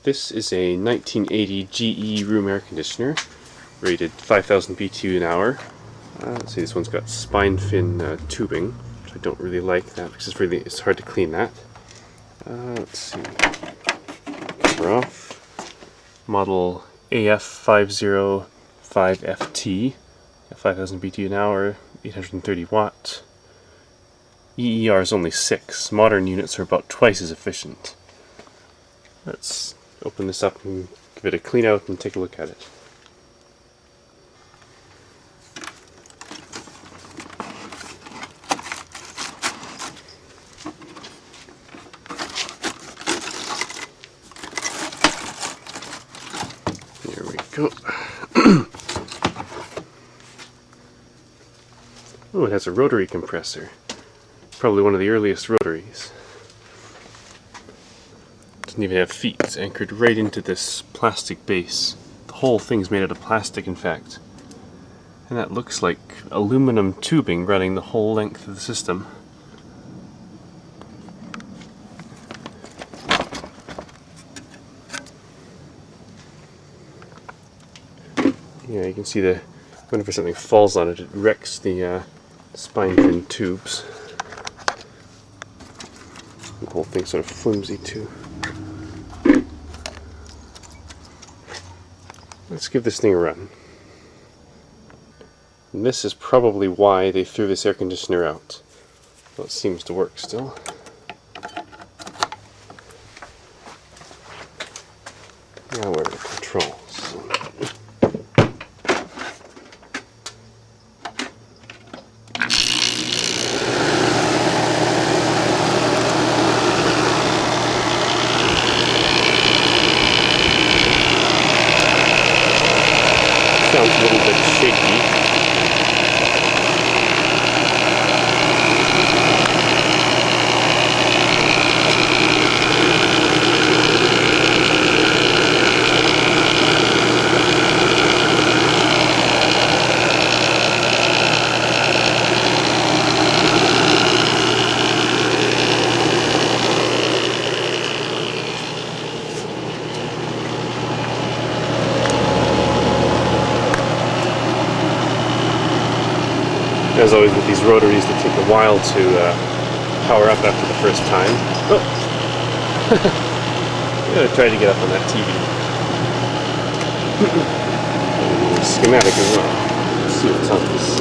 This is a 1980 GE room air conditioner, rated 5,000 BTU an hour. Let's see, this one's got spine fin tubing, which I don't really like that because it's hard to clean that. Let's see, cover off. Model AF505FT, 5,000 BTU an hour, 830 watt. EER is only 6. Modern units are about twice as efficient. Let's open this up and give it a clean out and take a look at it. There we go. Oh, it has a rotary compressor. Probably one of the earliest rotaries. Doesn't even have feet. It's anchored right into this plastic base. The whole thing's made out of plastic, in fact. And that looks like aluminum tubing running the whole length of the system. Yeah, you can see whenever something falls on it, it wrecks the spine fin tubes. The whole thing's sort of flimsy too. Let's give this thing a run. And this is probably why they threw this air conditioner out. Well, it seems to work still. Now where are the controls? Sounds a little bit shaky. As always with these rotaries, they take a while to power up after the first time. Oh! I'm going to try to get up on that TV. Schematic as well. Let's see what's on this.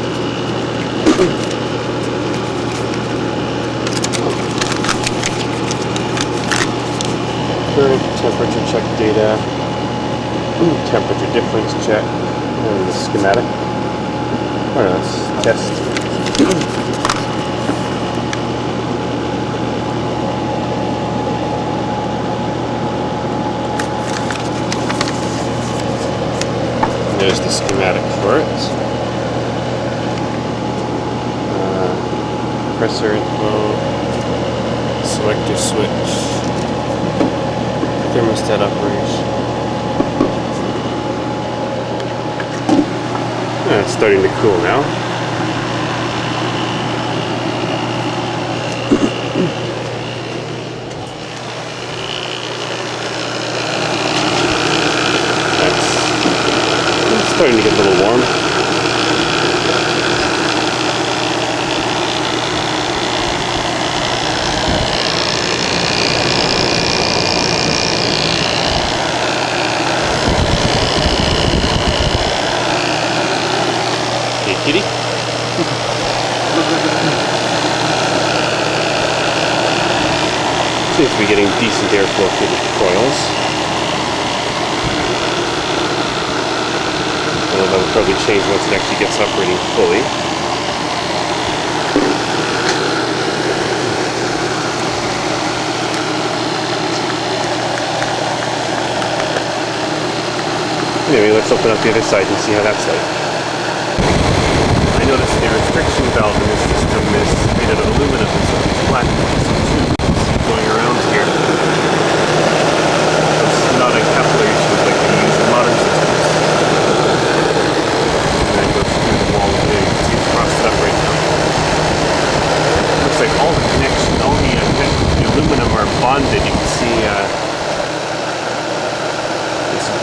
Current temperature check data. Temperature difference check. And the schematic. Alright, let's test. There's the schematic for it. Compressor info, selector switch, thermostat operation. It's starting to cool now. It's starting to get a little warm. Hey, kitty. Seems to be getting decent airflow through the coils. Although that will probably change once it actually gets operating fully. Anyway, let's open up the other side and see how that's like. I noticed the restriction valve in this system is made out of aluminum, and so it's flat tubes going around here. It's not a capillary tube like they use in modern systems. And then goes through the wall there. You can see it's crossed up right now. Looks like all the connections, all the aluminum are bonded. You can see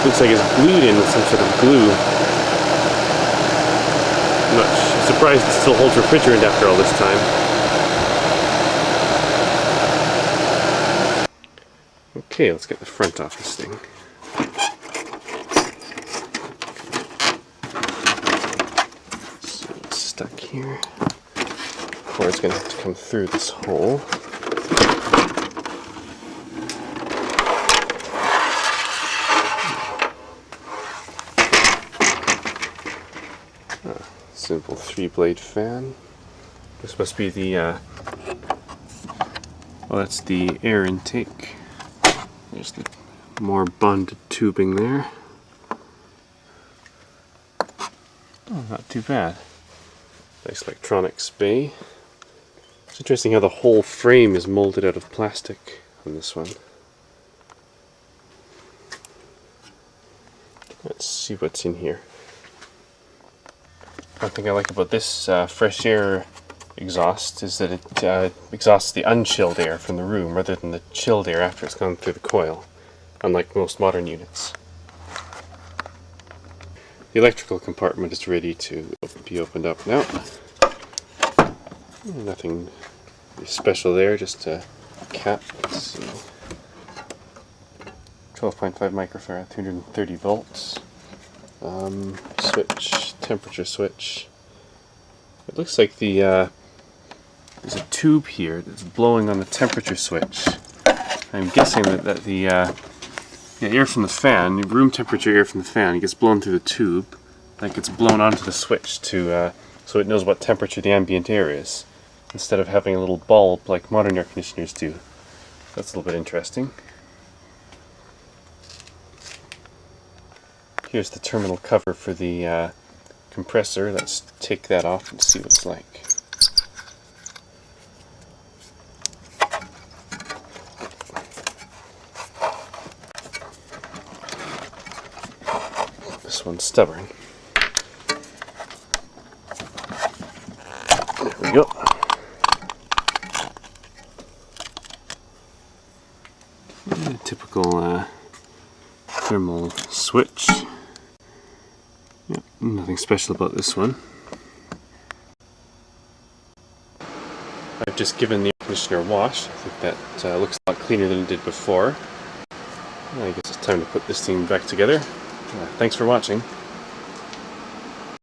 Looks like it's glued in with some sort of glue. I'm not surprised it still holds refrigerant after all this time. Okay, let's get the front off this thing. So it's stuck here. Cord's going to have to come through this hole. Simple 3-blade fan. This must be the, well, that's the air intake. There's the more bonded tubing there. Oh, not too bad. Nice electronics bay. It's interesting how the whole frame is molded out of plastic on this one. Let's see what's in here. One thing I like about this fresh air exhaust is that it exhausts the unchilled air from the room rather than the chilled air after it's gone through the coil, unlike most modern units. The electrical compartment is ready to be opened up now. Nothing special there, just a cap. Let's see. 12.5 microfarad, 230 volts. Switch, temperature switch. It looks like there's a tube here that's blowing on the temperature switch. I'm guessing that the air from the fan, room temperature air from the fan, gets blown through the tube, that gets blown onto the switch to so it knows what temperature the ambient air is, instead of having a little bulb like modern air conditioners do. That's a little bit interesting. Here's the terminal cover for the compressor. Let's take that off and see what it's like. This one's stubborn. There we go. Typical thermal switch. Yep, nothing special about this one. I've just given the air conditioner a wash. I think that looks a lot cleaner than it did before. I guess it's time to put this thing back together. Thanks for watching.